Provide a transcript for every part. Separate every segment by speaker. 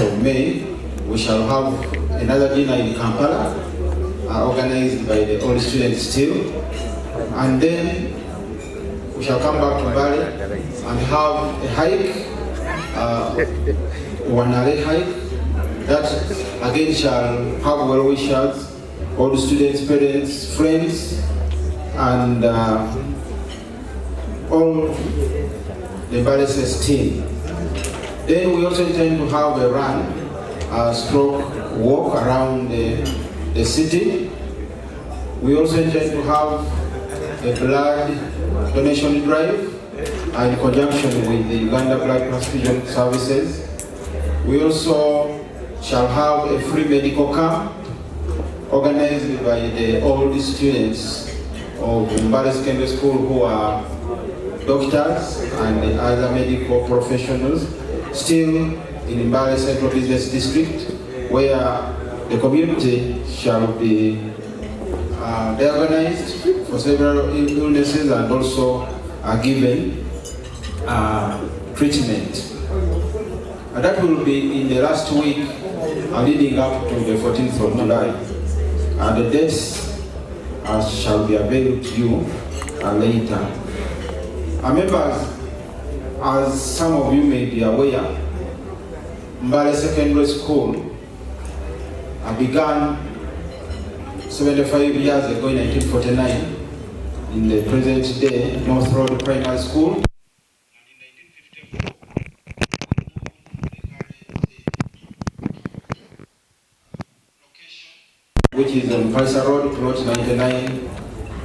Speaker 1: of May, we shall have another dinner in Kampala, organized by the old students still. And then we shall come back to Mbale and have a hike, one-hour hike, that again shall have well-wishers, all the students, parents, friends, and all the Mbale SS team. Then we also intend to have a run, stroke walk around the city. We also intend to have a blood donation drive in conjunction with the Uganda Blood Transfusion Services. We also shall have a free medical camp organized by the old students of Mbale Secondary School who are doctors and other medical professionals, still in Mbale Central Business District, where the community shall be diagnosed for several illnesses and also are given treatment. And that will be in the last week leading up to the 14th of July. And the dates shall be available to you later. Members, as some of you may be aware, Mbale Secondary School began 75 years ago in 1949 in the present day North Road Primary School. Which is on Faisal Road, plot 99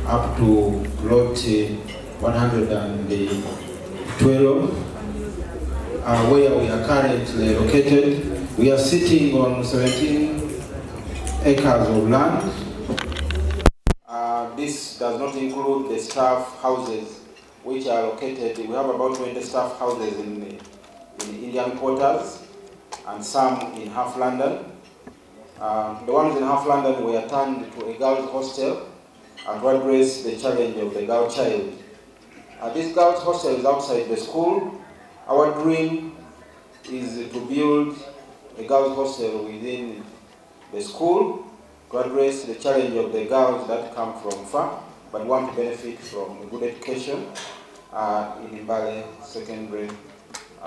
Speaker 1: up to plot 112, where we are currently located. We are sitting on 17 acres of land. This does not include the staff houses which are located. We have about 20 staff houses in Indian quarters and some in half London. The ones in half London were turned to a girls' hostel to address the challenge of the girl child. This girls' hostel is outside the school. Our dream is to build a girls' hostel within the school to address the challenge of the girls that come from far but want to benefit from a good education in Mbale Secondary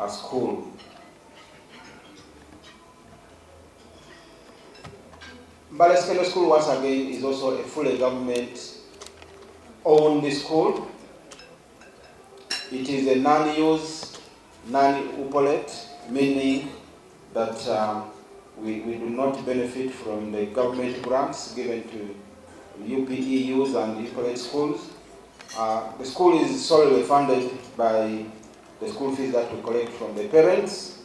Speaker 1: School. Mbale Secondary School, once again, is also a fully government-owned school. It is a non-use, non-upolate, meaning that we do not benefit from the government grants given to UPEUs and upolate schools. The school is solely funded by the school fees that we collect from the parents,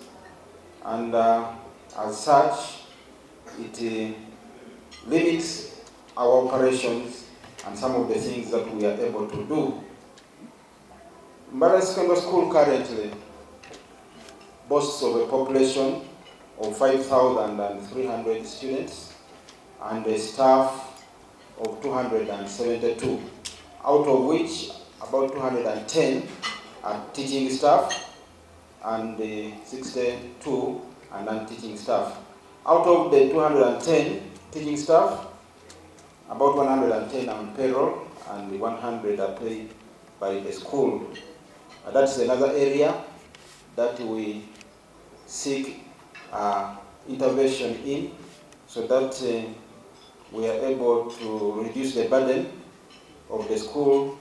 Speaker 1: and as such, it limits our operations and some of the things that we are able to do. Mbale Secondary School currently boasts of a population of 5,300 students and a staff of 272, out of which about 210 are teaching staff and 62 are non-teaching staff. Out of the 210 teaching staff, about 110 are on payroll and 100 are paid by the school. That's another area that we seek intervention in, so that we are able to reduce the burden of the school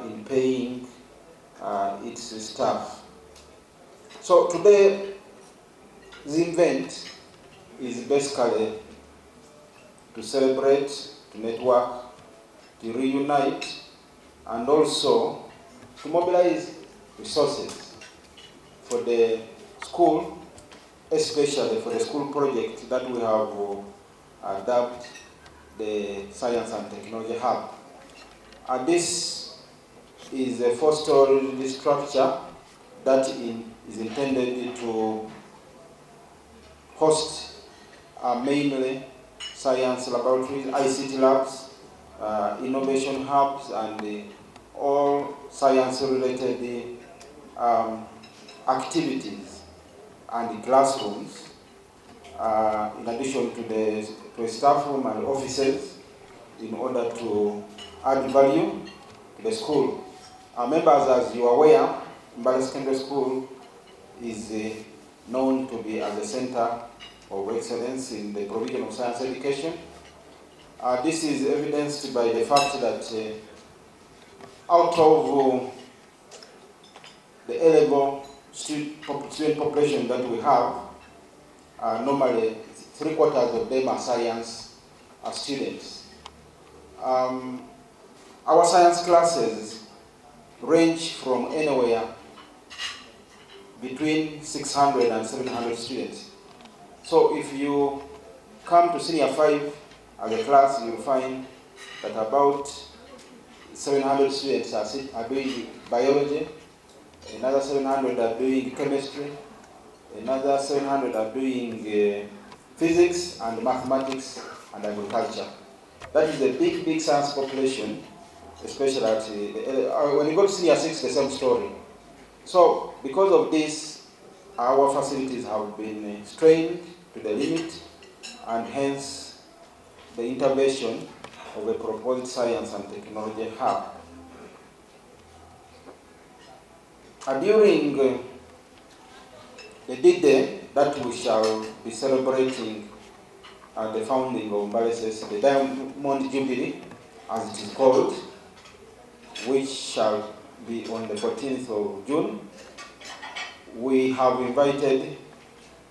Speaker 1: in paying its staff. So today, the event is basically to celebrate, to network, to reunite, and also to mobilize resources for the school, especially for the school project that we have dubbed the Science and Technology Hub. And this is a four-story structure that is intended to host mainly science laboratories, ICT labs, innovation hubs, and all science-related activities. and the classrooms, in addition to a staff room and offices, in order to add value to the school. Members, as you are aware, Mbale Secondary School is known to be as a center of excellence in the provision of science education. This is evidenced by the fact that out of the A-level student population that we have, normally 3/4 of them are science students. Our science classes range from anywhere between 600 and 700 students. So if you come to senior 5 as a class, you'll find that about 700 students are doing biology, another 700 are doing chemistry, another 700 are doing physics and mathematics and agriculture. That is a big science population, especially at when you go to senior 6, the same story. So because of this, our facilities have been strained to the limit, and hence the intervention of a proposed science and technology hub. During the D-Day that we shall be celebrating the founding of Mbale SS, the Diamond Jubilee, as it is called, which shall be on the 14th of June, we have invited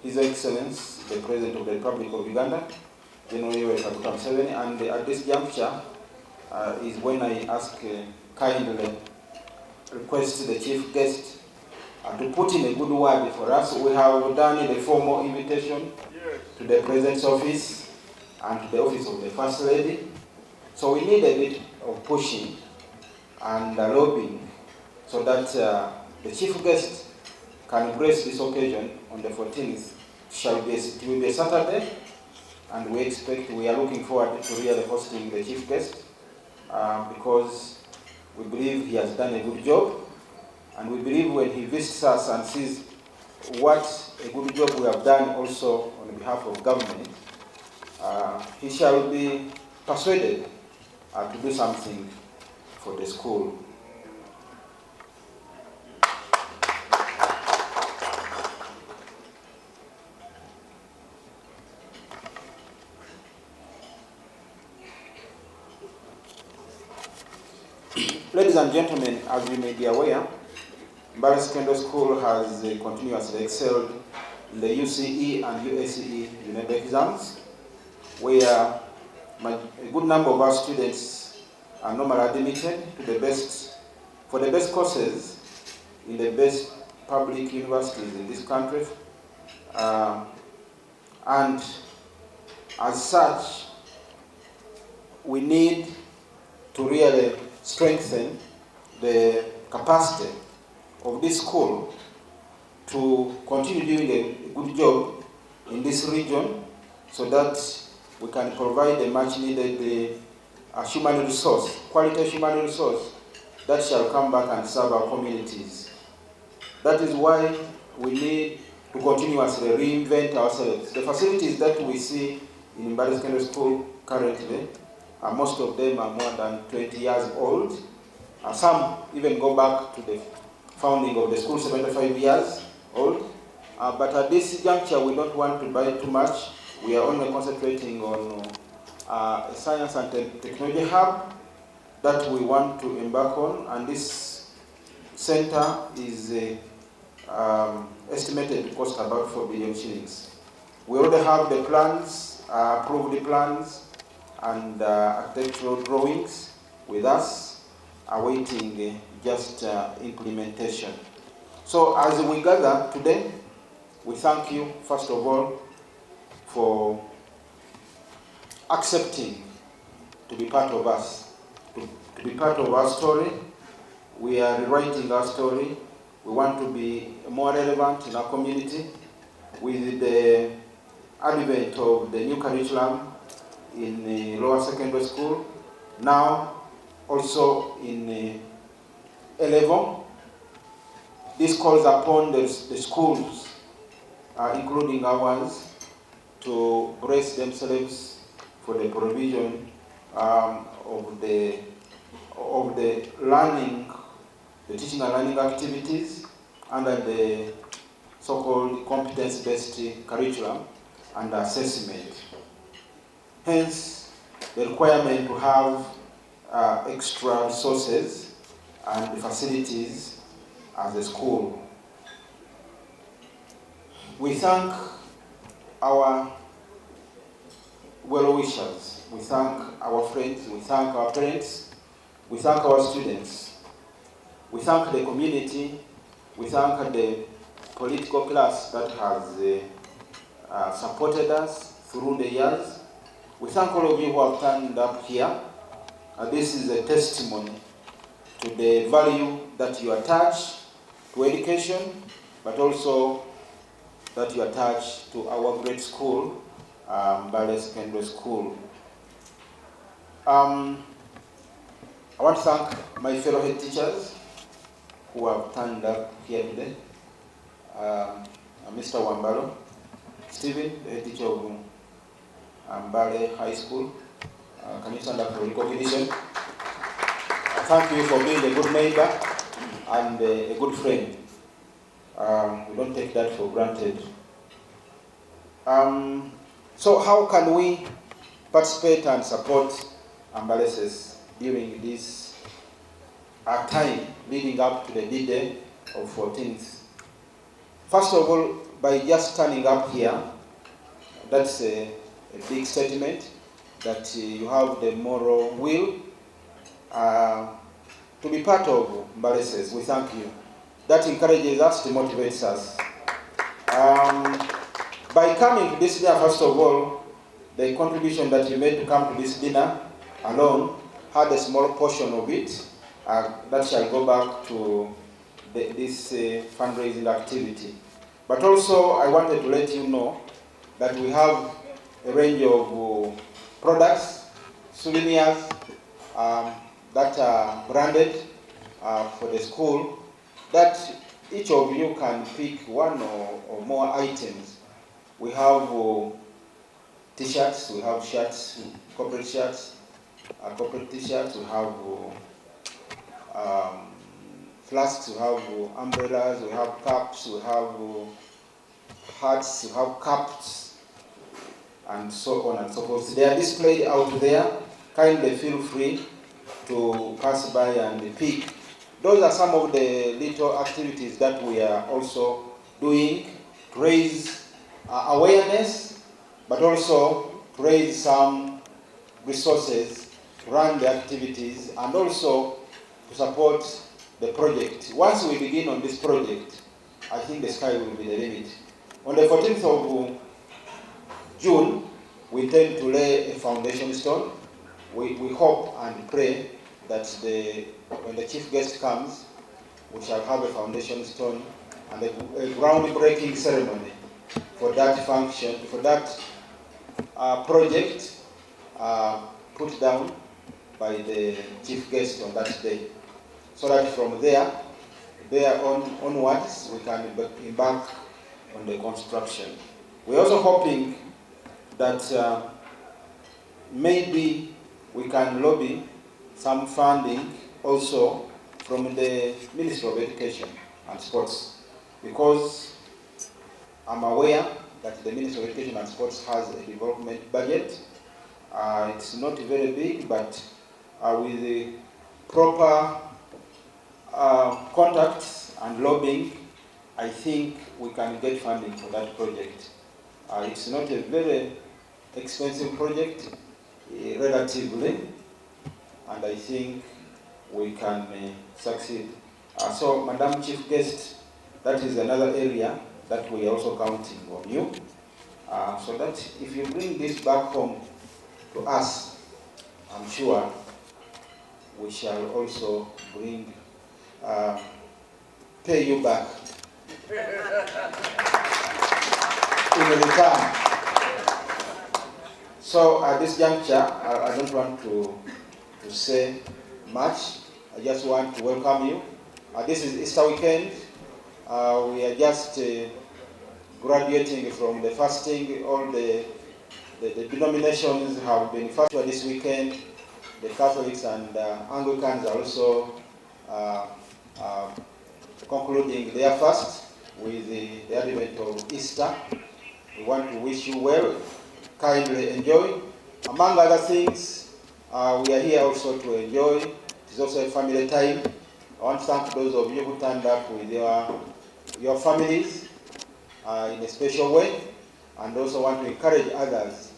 Speaker 1: His Excellency, the President of the Republic of Uganda, General Museveni, and at this juncture is when I ask kindly request the chief guest to put in a good word for us. We have done the formal invitation to the President's office and to the office of the First Lady. So we need a bit of pushing and lobbying so that the chief guest can grace this occasion on the 14th. It will be a Saturday, and we are looking forward to really hosting the chief guest because we believe he has done a good job, and we believe when he visits us and sees what a good job we have done also on behalf of government, he shall be persuaded to do something for the school. Ladies and gentlemen, as you may be aware, Mbale Secondary School has continuously excelled in the UCE and UACE unit exams, where a good number of our students are normally admitted to for the best courses in the best public universities in this country. And as such, we need to really strengthen the capacity of this school to continue doing a good job in this region so that we can provide a much needed human resource, quality human resource that shall come back and serve our communities. That is why we need to continuously reinvent ourselves. The facilities that we see in Mbale Secondary School currently, most of them are more than 20 years old. Some even go back to the founding of the school, 75 years old. But at this juncture, we don't want to buy too much. We are only concentrating on a science and technology hub that we want to embark on. And this center is estimated to cost about 4 billion shillings. We already have the plans, approved the plans, and architectural drawings with us, awaiting just implementation. So as we gather today, we thank you, first of all, for accepting to be part of us, to be part of our story. We are rewriting our story. We want to be more relevant in our community with the advent of the new curriculum in the lower secondary school, now also in A level. This calls upon the schools including ours, to brace themselves for the provision of the learning, the teaching and learning activities under the so-called competence-based curriculum and assessment. Hence, the requirement to have extra resources and facilities as a school. We thank our well-wishers, we thank our friends, we thank our parents, we thank our students, we thank the community, we thank the political class that has supported us through the years. We thank all of you who have turned up here. This is a testimony to the value that you attach to education, but also that you attach to our great school, Mbale Secondary School. I want to thank my fellow head teachers who have turned up here today. Mr. Wambalo, Stephen, the head teacher of Mbale High School. Can you stand up for recognition? Thank you for being a good neighbor and a good friend. We don't take that for granted. So how can we participate and support Mbale SS during this time leading up to the D-Day of 14th? First of all, by just turning up here, that's a big statement that you have the moral will to be part of Mbale SS. We thank you. That encourages us, it motivates us. By coming to this dinner, first of all, the contribution that you made to come to this dinner alone had a small portion of it that shall go back to this fundraising activity. But also, I wanted to let you know that we have a range of products, souvenirs that are branded for the school, that each of you can pick one or more items. We have t-shirts, we have shirts, corporate shirts, corporate t-shirts, we have flasks, we have umbrellas, we have caps, we have hats, we have caps, and so on and so forth. They are displayed out there. Kindly feel free to pass by and pick. Those are some of the little activities that we are also doing to raise awareness, but also to raise some resources to run the activities and also to support the project. Once we begin on this project, I think the sky will be the limit. On the 14th of June, we intend to lay a foundation stone. We hope and pray that when the chief guest comes, we shall have a foundation stone and a groundbreaking ceremony for that function, for that project put down by the chief guest on that day. So that from there onwards, we can embark on the construction. We're also hoping that maybe we can lobby some funding also from the Ministry of Education and Sports, because I'm aware that the Ministry of Education and Sports has a development budget. It's not very big, but with the proper contacts and lobbying, I think we can get funding for that project. It's not a very expensive project, relatively, and I think we can succeed. So, Madam Chief Guest, that is another area that we are also counting on you, so that if you bring this back home to us, I'm sure we shall also bring, pay you back in return. So at this juncture, I don't want to say much. I just want to welcome you. This is Easter weekend. We are just graduating from the fasting. All the denominations have been fasting this weekend. The Catholics and Anglicans are also concluding their fast with the advent of Easter. We want to wish you well, kindly enjoy. Among other things, we are here also to enjoy. It is also a family time. I want to thank those of you who turned up with your families in a special way, and also want to encourage others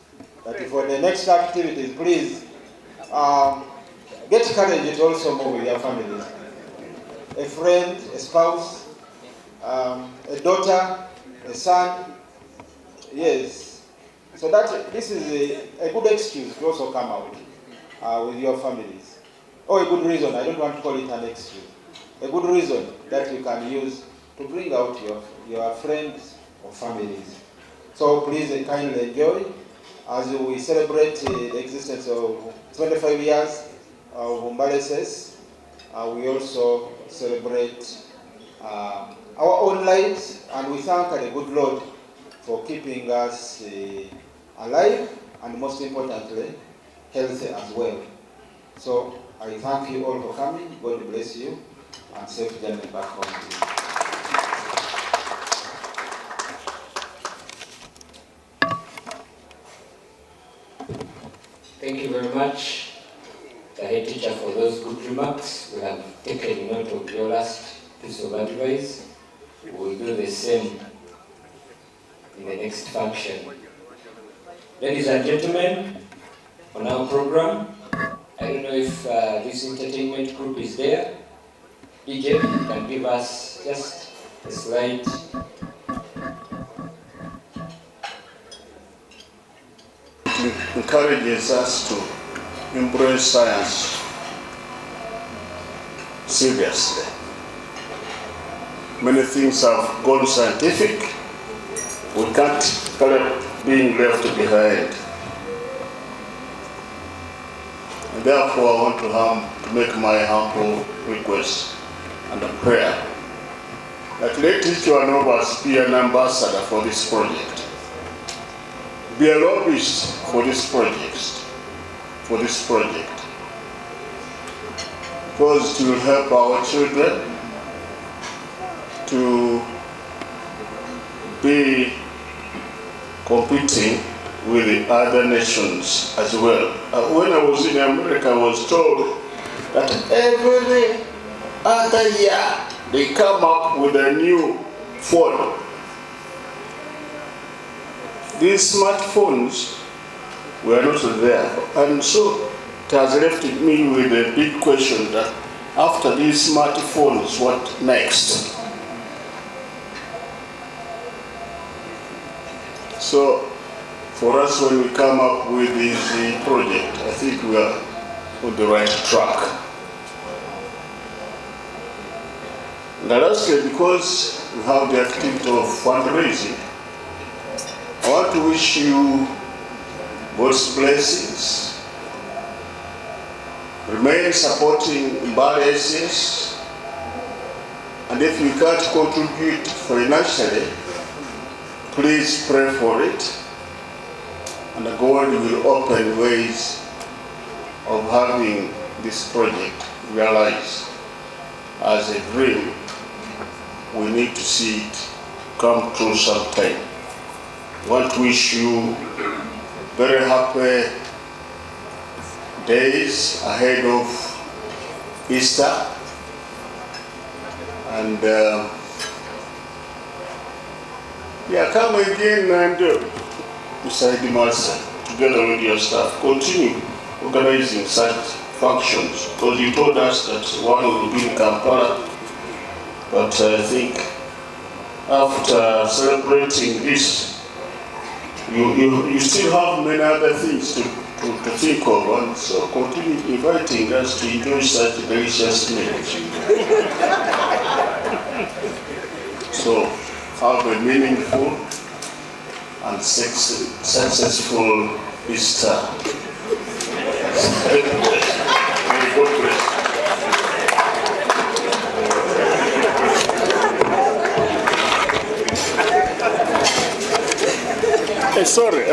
Speaker 1: that for the next activities, please get courage to also move with your families. A friend, a spouse, a daughter, a son, yes. So that this is a good excuse to also come out with your families. Or a good reason, I don't want to call it an excuse. A good reason that you can use to bring out your friends or families. So please kindly enjoy as we celebrate the existence of 25 years of Mbale SS. We also celebrate our own lives, and we thank the good Lord for keeping us alive, and most importantly, healthy as well. So I thank you all for coming. God bless you, and safe journey back home.
Speaker 2: Thank you very much, the head teacher, for those good remarks. We have taken note of your last piece of advice. We will do the same in the next function. Ladies and gentlemen, on our program, I don't know if this entertainment group is there. DJ can give us just a slide.
Speaker 3: Encourages us to embrace science seriously. Many things have gone scientific. We can't tolerate being left behind. And therefore, I want to make my humble request and a prayer that let each one of us be an ambassador for this project. Be a lobbyist for this project, because it will help our children to be competing with the other nations as well. When I was in America, I was told that every other year they come up with a new phone. These smartphones were not there, and so it has left me with a big question that after these smartphones, what next? So for us, when we come up with this project, I think we are on the right track. And lastly, because we have the activity of fundraising, I want to wish you God's blessings. Remain supporting Mbale SS, and if you can't contribute financially, please pray for it, and God will open ways of having this project realized as a dream. We need to see it come true sometime. I want to wish you very happy days ahead of Easter, and come again and beside the master, together with your staff, continue organizing such functions, because you told us that one will be in Kampala, but I think after celebrating this, you still have many other things to think of, and so continue inviting us to enjoy such delicious meals. So have a meaningful and successful Easter. May God bless. Sorry.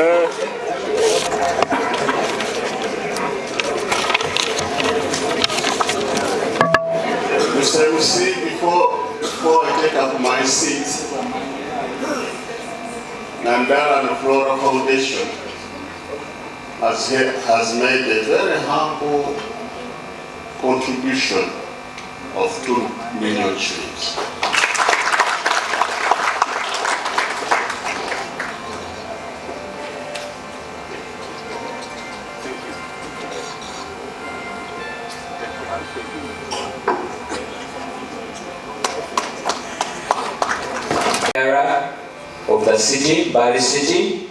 Speaker 3: Mr. MC, before I take up my seat, Mbale Flora Foundation has made a very humble contribution of 2 million shillings.
Speaker 2: Of the city, Mbale City,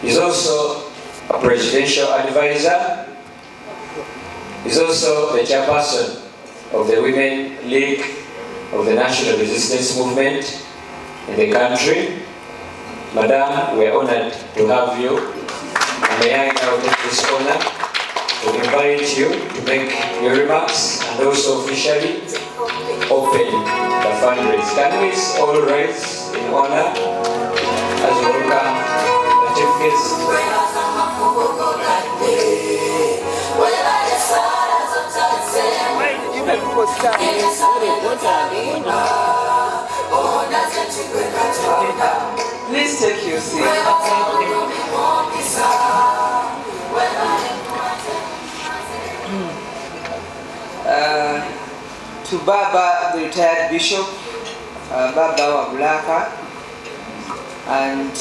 Speaker 2: is also a presidential advisor, is also the chairperson of the Women League of the National Resistance Movement in the country. Madam, we are honored to have you, and may I now take this honor to invite you to make your remarks and also officially open the fundraise. Can we all rise in honor as we welcome the chief guest?
Speaker 4: Please take your seat. To Baba, the retired bishop, Baba Wabulaka, and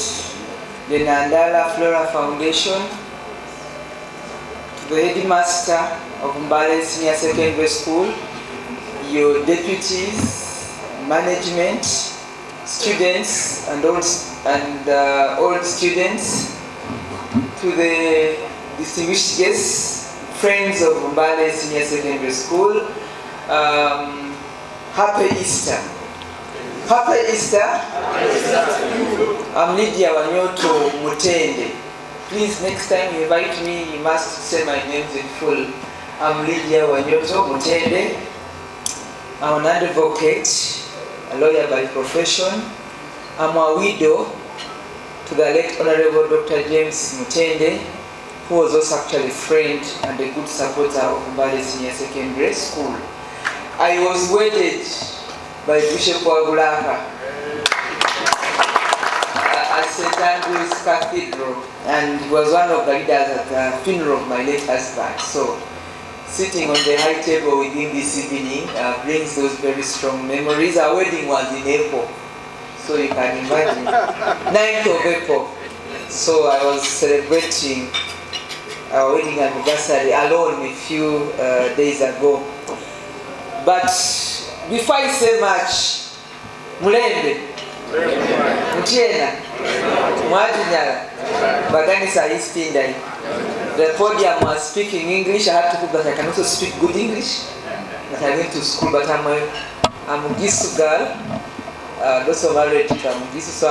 Speaker 4: the Mbale Flora Foundation, to the headmaster of Mbale Senior Secondary School, your deputies, management, students, and all students, to the distinguished guests, friends of Mbale Senior Secondary School, Happy Easter. Happy Easter. I'm Lydia Wanyoto Mutende. Please, next time you invite me, you must say my name in full. I'm Lydia Wanyoto Mutende. I'm an advocate, a lawyer by profession. I'm a widow to the late Honorable Dr. James Mutende, who was also actually a friend and a good supporter of Mbale Senior Secondary School. I was wedded by Bishop Wabulaka at St. Andrew's Cathedral, and he was one of the leaders at the funeral of my late husband. So, sitting on the high table with him this evening brings those very strong memories. Our wedding was in April, so you can imagine. 9th of April. So I was celebrating our wedding anniversary alone a few days ago. But before I say much, Mulembe, Mutiena, Mwajinyala, Baganisa East Indian. The podium was speaking English. I have to prove that I can also speak good English. That I went to school, but I'm a Gisu girl. Those who are married to Gisu, so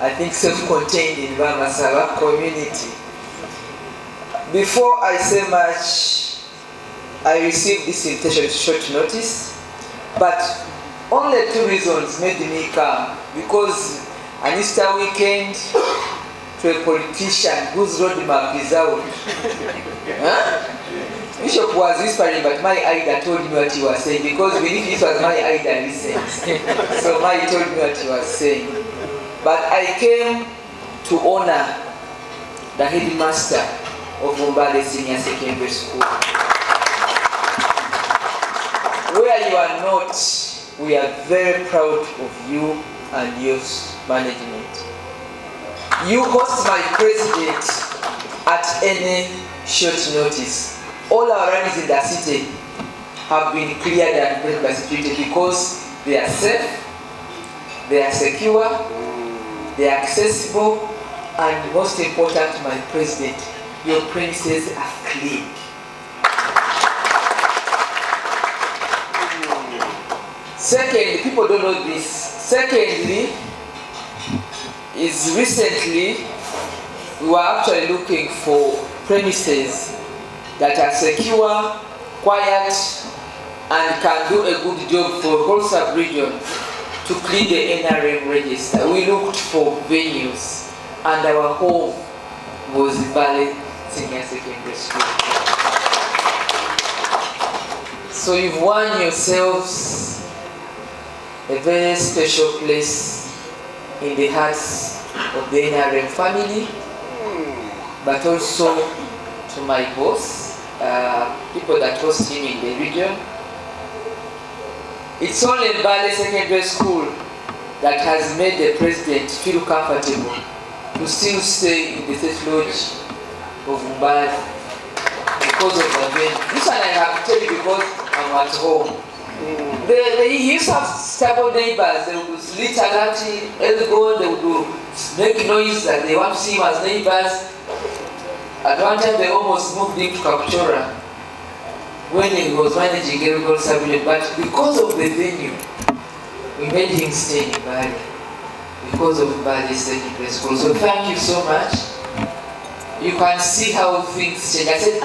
Speaker 4: I think self-contained in Bamasaba community. Before I say much, I received this invitation short notice, but only 2 reasons made me come. Because an Easter weekend to a politician whose roadmap is out. Bishop was whispering, but my Ida told me what he was saying, because we knew this was my Ida listens. So my told me what he was saying. But I came to honor the headmaster of Mbale Senior Secondary School. Where you are not, we are very proud of you and your management. You host my president at any short notice. All our runs in the city have been cleared and prepared by security because they are safe, they are secure, they are accessible, and most important, my president, your premises are clean. Secondly, people don't know this. Secondly, is recently we were actually looking for premises that are secure, quiet, and can do a good job for whole sub-region to clean the NRM register. We looked for venues, and our home was Mbale Senior Secondary School. So you've won yourselves a very special place in the hearts of the NRM family, but also to my boss, people that host him in the region. It's only Mbale Secondary School that has made the president feel comfortable to still stay in the state lodge of Mbale because of the venue. This one I have to tell you because I'm at home. They used to have stable neighbors. They would litter Lati, Elgon, they would make noise that they want to see him as neighbors. At one time they almost moved him to Kapchora when he was managing Elgon Sabine, but because of the venue, we made him stay in Mbale because of Mbale Secondary School. So thank you so much. You can see how things change. I said,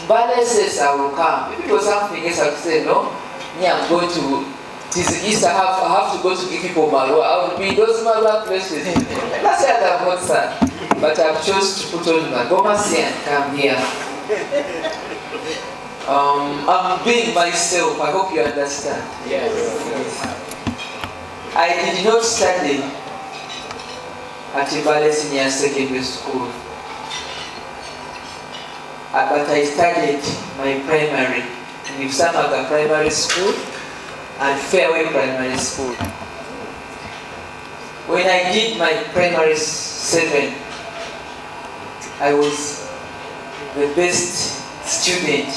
Speaker 4: Mbale SS, I will come. If it was something else, I would say, no, I'm going to, it is East, I have to go to give people Marwa. I will be in those Marwa places. That's why I've not said. But I've chosen to put on my Gomasi and come here. I'm being myself. I hope you understand.
Speaker 2: Yes.
Speaker 4: I did not study at Mbale Senior Secondary School, but I studied my primary in Samaga Primary School and Fairway Primary School. When I did my primary 7, I was the best student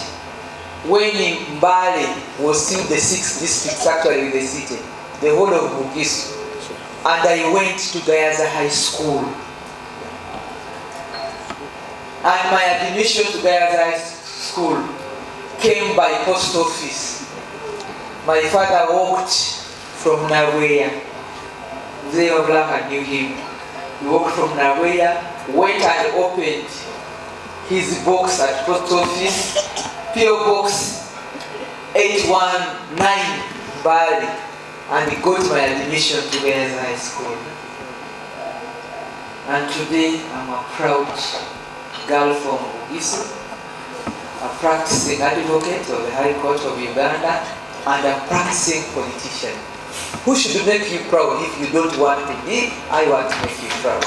Speaker 4: when Mbale was still the 6th district actually in the city, the whole of Bugisu. And I went to Gayaza High School. And my admission to Gayaza High School came by post office. My father walked from Nawea. Zeoblaha knew him. He walked from Nawea, went and opened his box at post office, PO Box 819 Mbale, and he got my admission to Gayaza High School. And today I'm a proud girl from Bugisu, a practicing advocate of the High Court of Uganda, and a practicing politician. Who should make you proud if you don't want to be? I want to make you proud.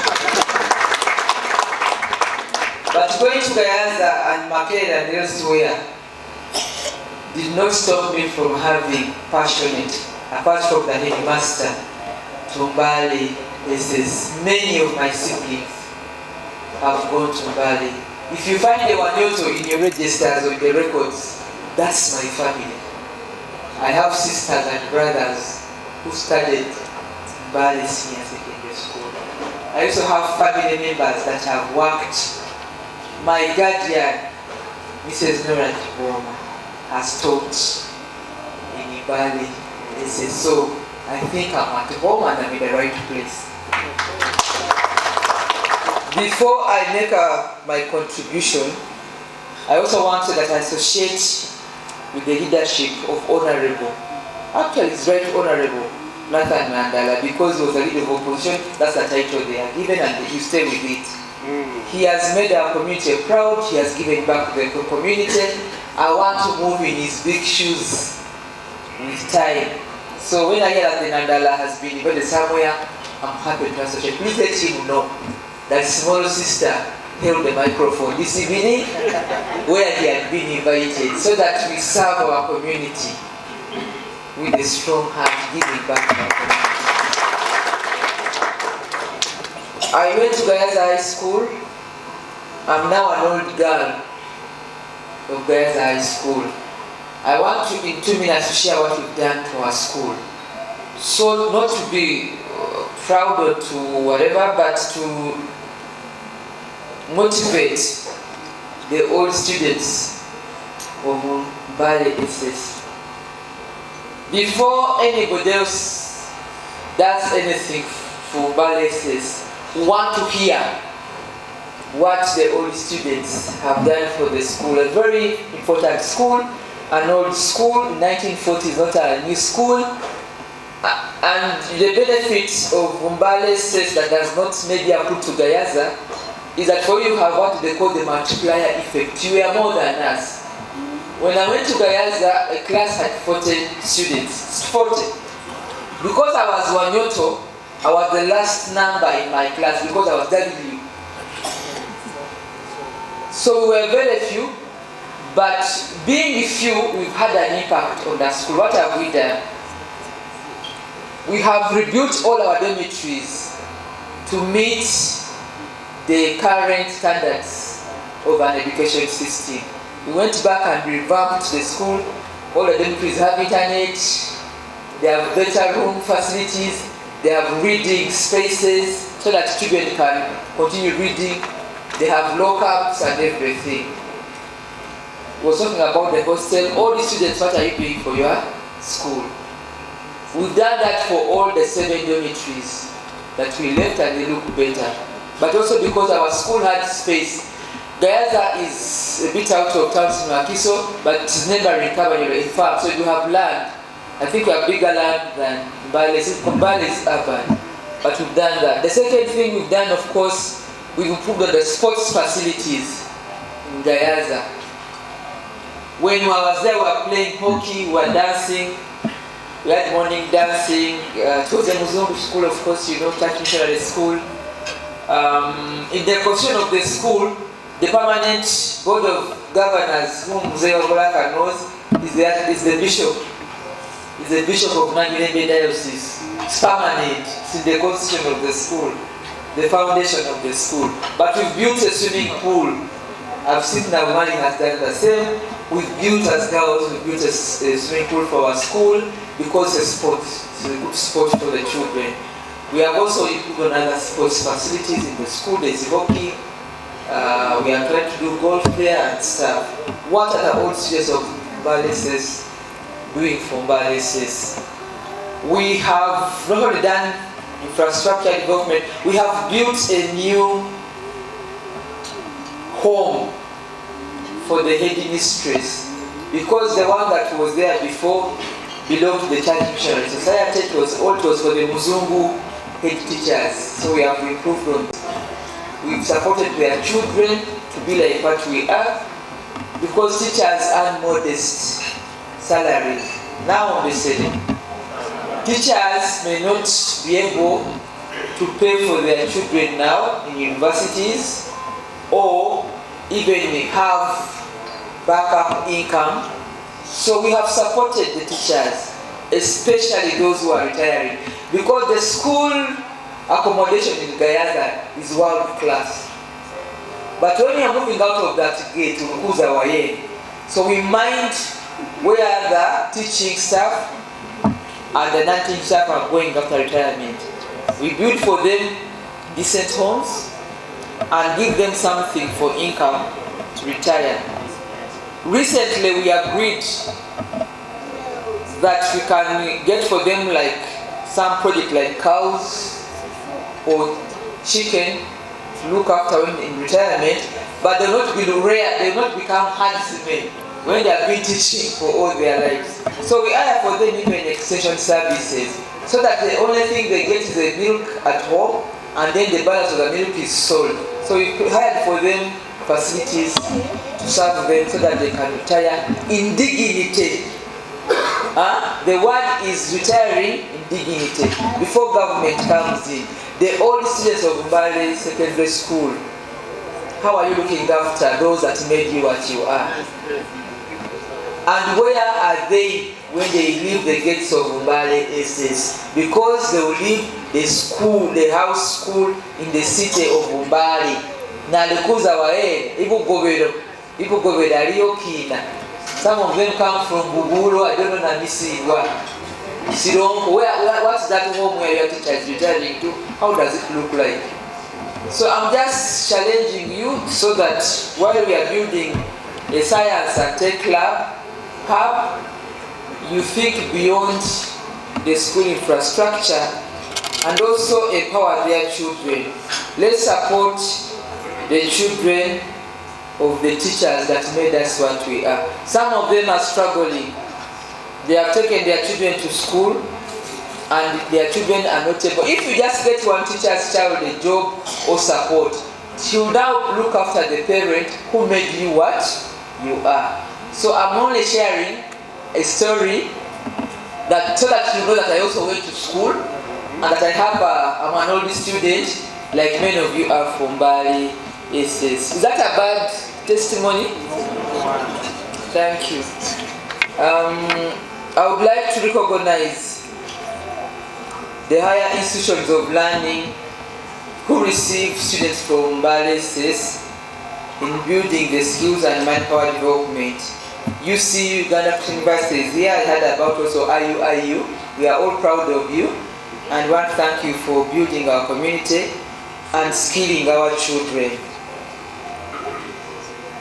Speaker 4: But going to Gayaza and Makeda and elsewhere did not stop me from having passionate, apart from the headmaster, to Mbale SS. Many of my siblings have gone to Mbale. If you find a Wanyoto in your registers or the records, that's my family. I have sisters and brothers who studied Mbale Senior Secondary School. I also have family members that have worked. My guardian, Mrs. Nora Kiboma, has taught in Mbale SS. So I think I'm at home and I'm in the right place. Before I make my contribution, I also want to associate with the leadership of Honorable. Actually, it's right Honorable Nathan Mandala, because he was a leader of opposition. That's the title they are given, and you stay with it. He has made our community proud. He has given back to the community. I want to move in his big shoes with time. So when I hear that the Nandala has been invited somewhere, I'm happy to associate. Please let him know that small sister held the microphone this evening where he had been invited, so that we serve our community with a strong heart, giving back to our community. I went to Gayaza High School. I'm now an old girl of Gayaza High School. I want to, in 2 minutes, to share what we've done to our school. So not to be proud or to whatever, but to motivate the old students of Mbale SS. Before anybody else does anything for Mbale SS, we want to hear what the old students have done for the school. A very important school, an old school, 1940s, not a new school. And the benefit of Mbale SS that does not maybe apply to Gayaza is that for you have what they call the multiplier effect. You are more than us. When I went to Gayaza, a class had 40 students. 40. Because I was Wanyoto, I was the last number in my class because I was W. So we were very few, but being few, we've had an impact on the school. What have we done? We have rebuilt all our dormitories to meet the current standards of an education system. We went back and revamped the school. All the dormitories have internet, they have better room facilities, they have reading spaces so that children can continue reading. They have lockups and everything. We were talking about the hostel. All the students, what are you doing for your school? We've done that for all the 7 dormitories that we left, and they look better. But also because our school had space. Gayaza is a bit out of town in Makiso, but it's neighboring Kabanyolo, in farm, so you have land. I think we have bigger land than Mbale. Mbale is urban, but we've done that. The second thing we've done, of course, we've improved on the sports facilities in Gayaza. When I was there, we were playing hockey, we were dancing. We had morning dancing. It was a Muzungu school, of course, you know, Church Missionary School. In the constitution of the school, the permanent board of governors, whom Museveni knows, is the bishop. Is the bishop of Mbale Diocese. It's permanent. It's in the constitution of the school, the foundation of the school. But we've built a swimming pool. I've seen that Mali has done the same. We've built as girls, we've built a swimming pool for our school because it's a sport. It's a good sport for the children. We have also improved on other sports facilities in the school. There's hockey. We are trying to do golf there and stuff. What are the old students of Mbale SS doing for Mbale SS? We have not only done infrastructure development, we have built a new home for the headmistress, because the one that was there before belonged to the Church Missionary Society. It was for the Muzungu head teachers, so we have improved on it. We've supported their children to be like what we are, because teachers earn modest salary. Now on the setting, teachers may not be able to pay for their children now in universities, or even have backup income. So we have supported the teachers, especially those who are retiring, because the school accommodation in Gayaza is world class. But when we are moving out of that gate to Ukuza Waye, so we mind where the teaching staff and the non-teaching staff are going after retirement. We build for them decent homes and give them something for income to retire. Recently we agreed that we can get for them like some project like cows or chicken to look after when in retirement, but they will not be rare, they will not become herdsmen when they have been teaching for all their lives. So we hire for them even extension services, so that the only thing they get is the milk at home, and then the balance of the milk is sold. So we hired for them facilities to serve them so that they can retire in dignity. The word is retiring in dignity before government comes in. The old students of Mbale Secondary School, how are you looking after those that made you what you are? And where are they when they leave the gates of Mbale SS? Because they will leave the school, the house school in the city of Mbale. Na likuza wae, ibu goveda aliyo kina. Some of them come from Bugulu, I don't know Namisiwa. Sironko, what's that home where your teacher is returning to? How does it look like? So I'm just challenging you so that while we are building a science and tech lab, you think beyond the school infrastructure and also empower their children. Let's support the children of the teachers that made us what we are. Some of them are struggling. They have taken their children to school and their children are not able. If you just get one teacher's child a job or support, she will now look after the parent who made you what you are. So I'm only sharing a story that so that you know that I also went to school and that I'm an old student, like many of you are from Mbale SS. Is that a bad testimony? Thank you. I would like to recognize the higher institutions of learning who receive students from Mbale SS in building the skills and manpower development. UC Uganda University is here. I heard about also IU. We are all proud of you and want to thank you for building our community and skilling our children.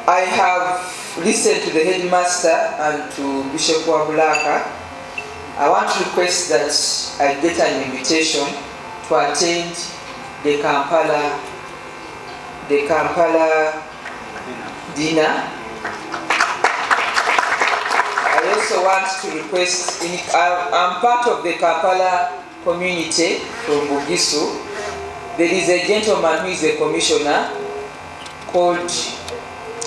Speaker 4: I have listened to the headmaster and to Bishop Wabulaka. I want to request that I get an invitation to attend the Kampala dinner. I also want to request, I'm part of the Kampala community from Bugisu. There is a gentleman who is a commissioner called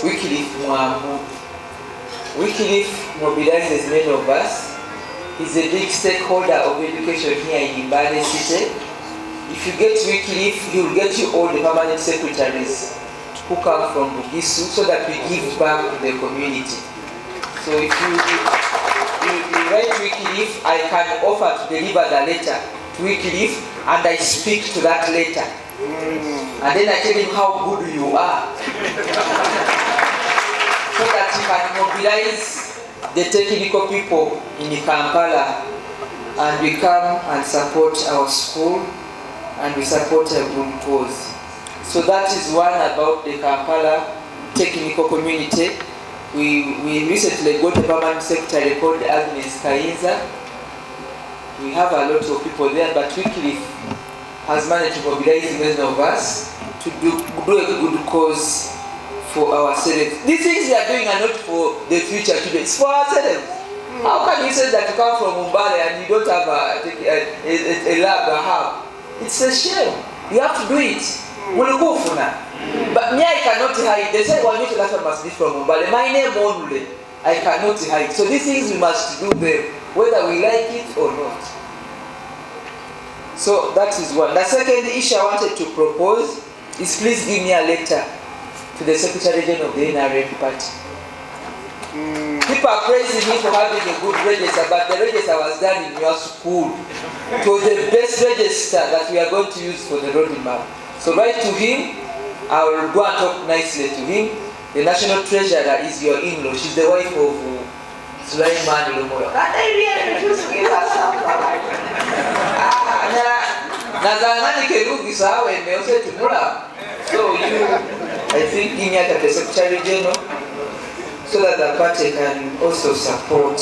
Speaker 4: Wycliffe Mwambu. Wycliffe mobilizes many of us. He's a big stakeholder of education here in Mbale City. If you get Wycliffe, he will get you all the permanent secretaries who come from Bugisu so that we give back to the community. So if you write Wycliffe, I can offer to deliver the letter to Wycliffe and I speak to that letter. And then I tell him how good you are. So that he can mobilize the technical people in Kampala and we come and support our school and we support a good cause. So that is one about the Kampala technical community. We recently got a permanent secretary called Agnes Kainza. We have a lot of people there, but Wycliffe has managed to mobilize many of us to do a good cause for ourselves. These things we are doing are not for the future today, it's for ourselves. How can you say that you come from Mbale and you don't have a lab, a hub? It's a shame. You have to do it. But me, I cannot hide. They say one letter must be from Mbale. My name only, I cannot hide. So these things we must do them, whether we like it or not. So that is one. The second issue I wanted to propose is please give me a letter to the Secretary General of the NRM party. People are praising me for having a good register, but the register was done in your school. It was the best register that we are going to use for the roadmap. So write to him. I will go and talk nicely to him. The national treasurer is your in-law. She's the wife of Sulaiman Lumoyo. And I really refuse to give her some. So you, I think, give me at the Secretary General so that the party can also support.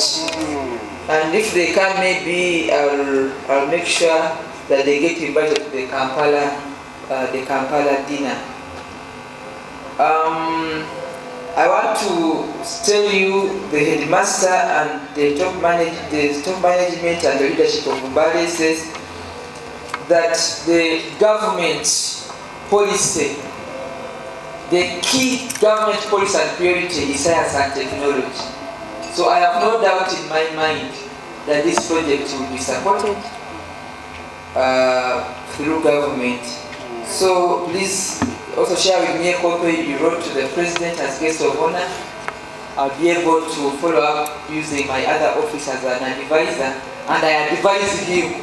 Speaker 4: And if they can, maybe I'll make sure that they get invited to the Kampala dinner. I want to tell you the headmaster and the top management and the leadership of Mbale SS that the government policy, the key government policy and priority is science and technology. So I have no doubt in my mind that this project will be supported through government. So please also share with me a copy you wrote to the President as guest of honor. I'll be able to follow up using my other office as an advisor, and I advise him.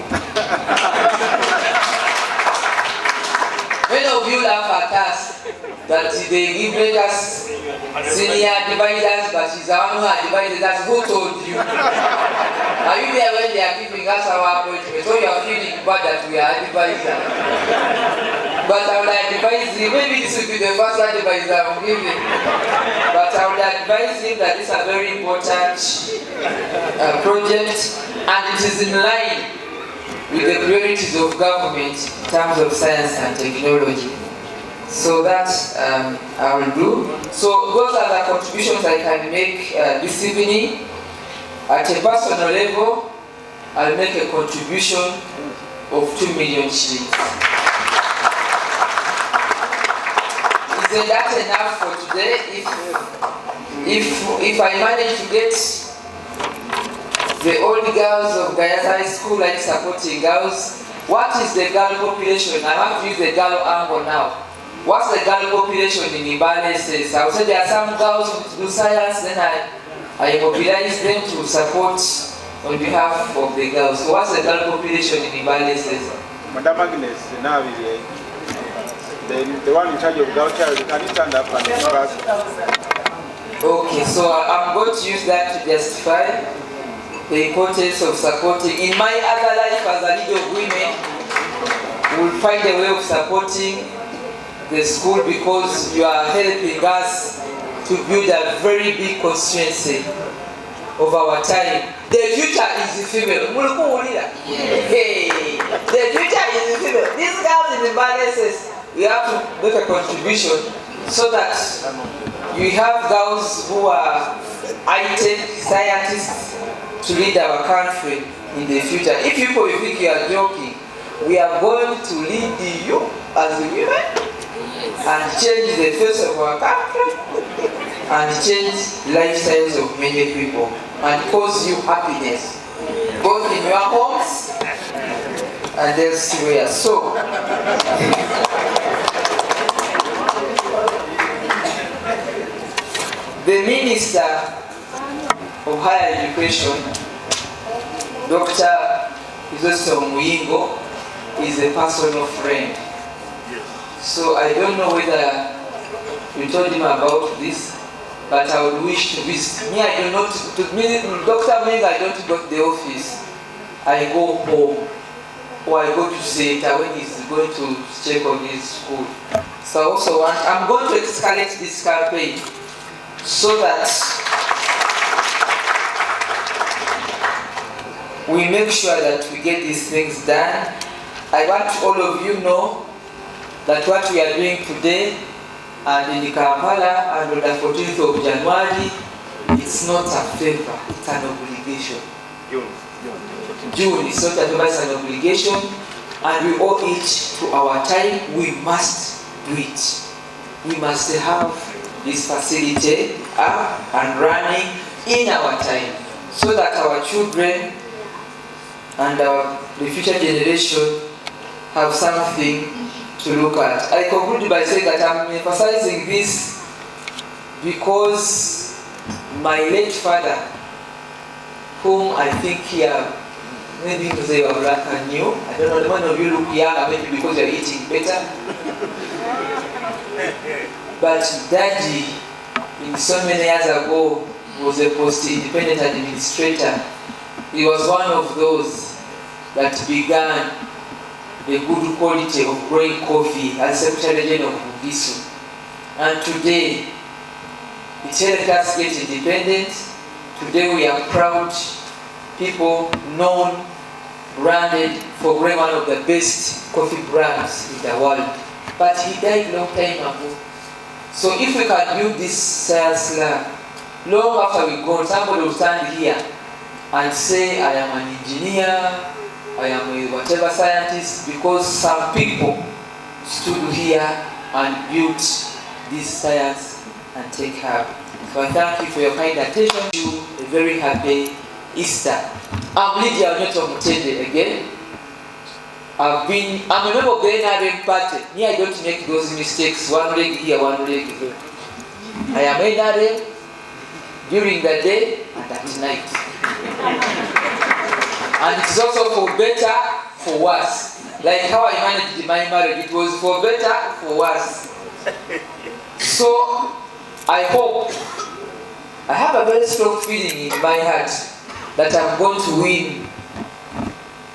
Speaker 4: Many of you laugh at us that they give us senior advisors, but she's the one who advises us. Who told you? Are you there when they are giving us our appointment? So you are feeling bad that we are advisors. But I would advise him, maybe this will be the first advice I'm giving. But I would advise him that this is a very important project and it is in line with the priorities of government in terms of science and technology. So that I will do. So those are the contributions I can make this evening. At a personal level, I'll make a contribution of 2 million shillings. Isn't that enough for today? If I manage to get the old girls of Gayaza High School like supporting girls, what is the girl population? I have to use the girl angle now. What's the girl population in Mbale SS? I would say there are some girls who do science, then I mobilize them to support on behalf of the girls. So what's the girl population in Mbale SS?
Speaker 1: Madam Agnes, now the one in charge of girl child, can you stand up and discuss?
Speaker 4: Okay, so I'm going to use that to justify the importance of supporting. In my other life as a leader of women, we'll find a way of supporting the school because you are helping us to build a very big constituency of our time. The future is female. Hey, the future is female. These girls in the Mbale SS, we have to make a contribution so that you have girls who are IT scientists to lead our country in the future. If people think you are joking, we are going to lead you as women and change the face of our country and change lifestyles of many people and cause you happiness both in your homes and elsewhere. So the Minister of Higher Education, Dr. Museveni, is a personal friend. So I don't know whether you told him about this, but I would wish to visit. Me, I do not, Dr. Ming, I don't go to the office. I go home, or I go to Center when he's going to check on his school. So I also want, I'm going to escalate this campaign so that we make sure that we get these things done. I want all of you know that what we are doing today and in Kampala and on the 14th of January, it's not a favor, it's an obligation. June is not a favor, it's an obligation, and we owe it to our time. We must do it. We must have this facility up and running in our time so that our children and the future generation have something to look at. I conclude by saying that I'm emphasizing this because my late father, whom I think here, maybe because they were black and new, I don't know, the one of you look young, maybe because you're eating better. But Daddy, in so many years ago, was a post-independent administrator. He was one of those that began the good quality of growing coffee as Secretary General of Bugisu. And today, it helped us get independent. Today we are proud people, known, branded for growing one of the best coffee brands in the world. But he died long time ago. So if we can build this science lab, long after we go, somebody will stand here and say, I am an engineer, I am a whatever scientist, because some people stood here and built this science and take her. So I thank you for your kind attention. I wish you a very happy Easter. I'm Lydia Mutende again. I'm a member of the NRM party. Me, I don't make those mistakes. One leg here, one leg here. I am NRM during the day and at night. And it's also for better, for worse. Like how I managed my marriage, it was for better, for worse. So, I hope, I have a very strong feeling in my heart that I'm going to win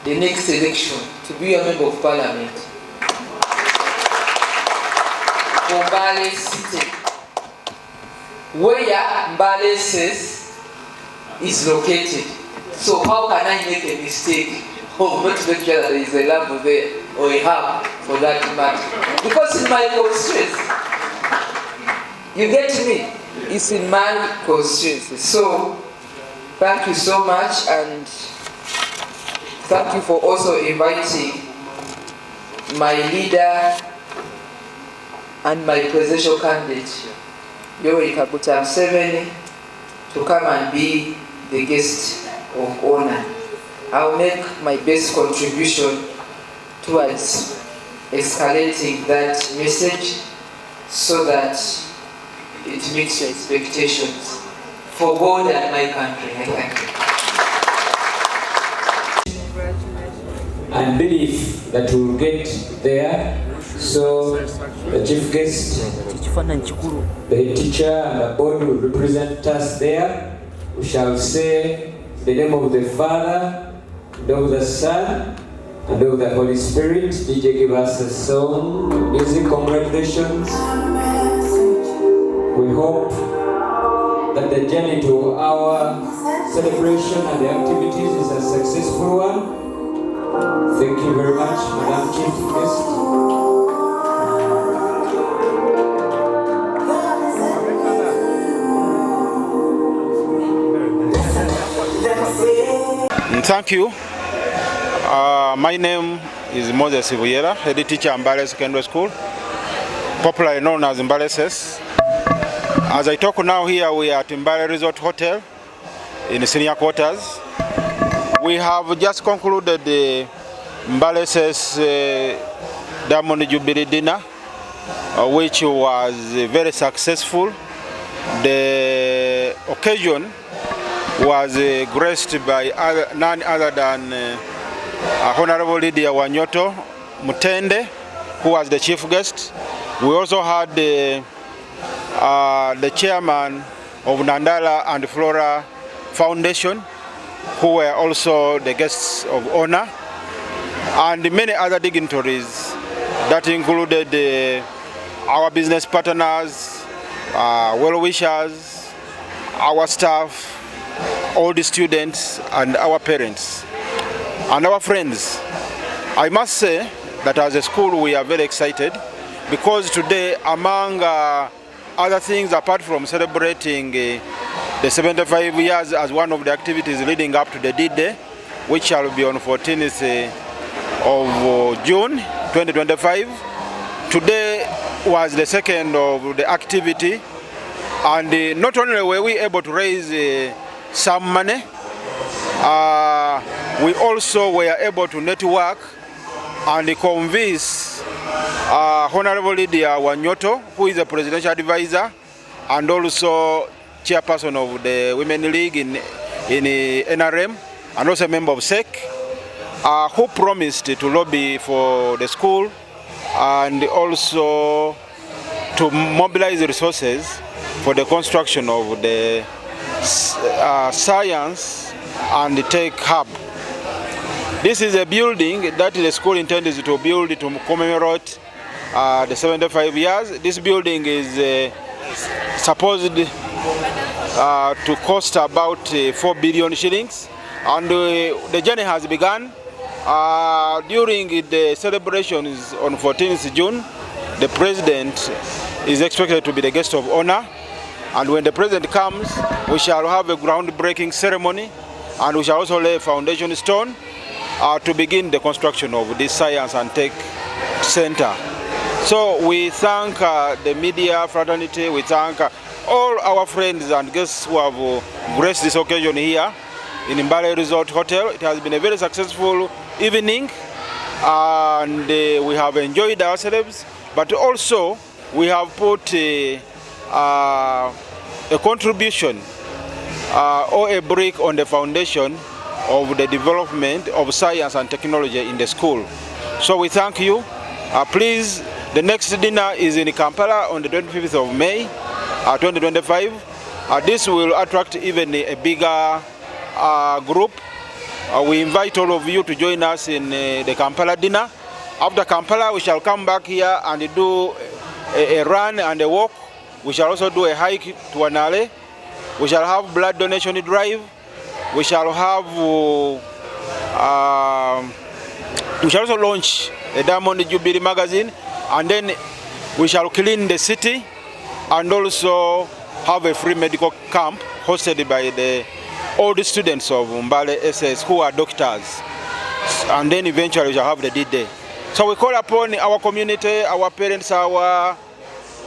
Speaker 4: the next election to be a member of parliament for Mbale City, where Mbale SS is located. So how can I make a mistake of not to make sure that there is a lamp there or a hub for that matter? Because in my constituency, you get me? It's in my constituency. So thank you so much, and thank you for also inviting my leader and my presidential candidate, Museveni, to come and be the guest of honor. I'll make my best contribution towards escalating that message so that it meets your expectations. For God and my country, I thank you.
Speaker 2: And believe that we will get there. So the chief guest, the teacher and the board will represent us there. We shall say the name of the Father, and of the Son, and of the Holy Spirit. DJ, give us a song, music. Congratulations. We hope that the journey to our celebration and the activities is a successful one. Thank you very much, Madam Chief Guest.
Speaker 1: Thank you. My name is Museveni, head teacher at Mbale Secondary School, popularly known as Mbale SS. As I talk now here, we are at Mbale Resort Hotel in the senior quarters. We have just concluded the Mbale SS Diamond Jubilee dinner, which was very successful. The occasion was graced by none other than Honorable Lydia Wanyoto Mutende, who was the chief guest. We also had the chairman of Nandala and Flora Foundation, who were also the guests of honor, and many other dignitaries that included our business partners, well-wishers, our staff, all the students, and our parents, and our friends. I must say that as a school we are very excited because today, among other things, apart from celebrating the 75 years as one of the activities leading up to the D-Day, which shall be on 14th of June 2025, today was the second of the activity, and not only were we able to raise some money, we also were able to network and convince Honorable Lydia Wanyoto, who is a presidential advisor and also chairperson of the Women League in NRM, and also a member of SEC, who promised to lobby for the school and also to mobilize resources for the construction of the science and the tech hub. This is a building that the school intends to build to commemorate the 75 years. This building is supposed to cost about 4 billion shillings, and the journey has begun. During the celebrations on 14th June, the president is expected to be the guest of honor, and when the president comes, we shall have a groundbreaking ceremony, and we shall also lay a foundation stone to begin the construction of this science and tech center. So we thank the media fraternity, we thank all our friends and guests who have graced this occasion here in Mbale Resort Hotel. It has been a very successful evening, and we have enjoyed ourselves, but also we have put a contribution or a brick on the foundation of the development of science and technology in the school. So we thank you. Please, the next dinner is in Kampala on the 25th of May 2025. This will attract even a bigger group. We invite all of you to join us in the Kampala dinner. After Kampala, we shall come back here and do a run and a walk. We shall also do a hike to Anale. We shall have blood donation drive. We shall have, we shall also launch a Diamond Jubilee magazine, and then we shall clean the city and also have a free medical camp hosted by the old students of Mbale SS who are doctors. and then eventually we shall have the D-Day. So we call upon our community, our parents, our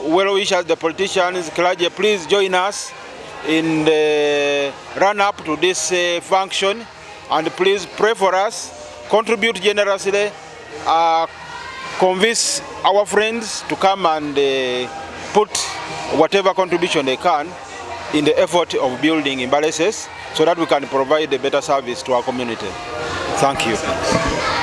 Speaker 1: well-wishers, the politicians, clergy, please join us in the run-up to this function, and please pray for us, contribute generously, convince our friends to come and put whatever contribution they can in the effort of building Mbale SS so that we can provide a better service to our community. Thank you.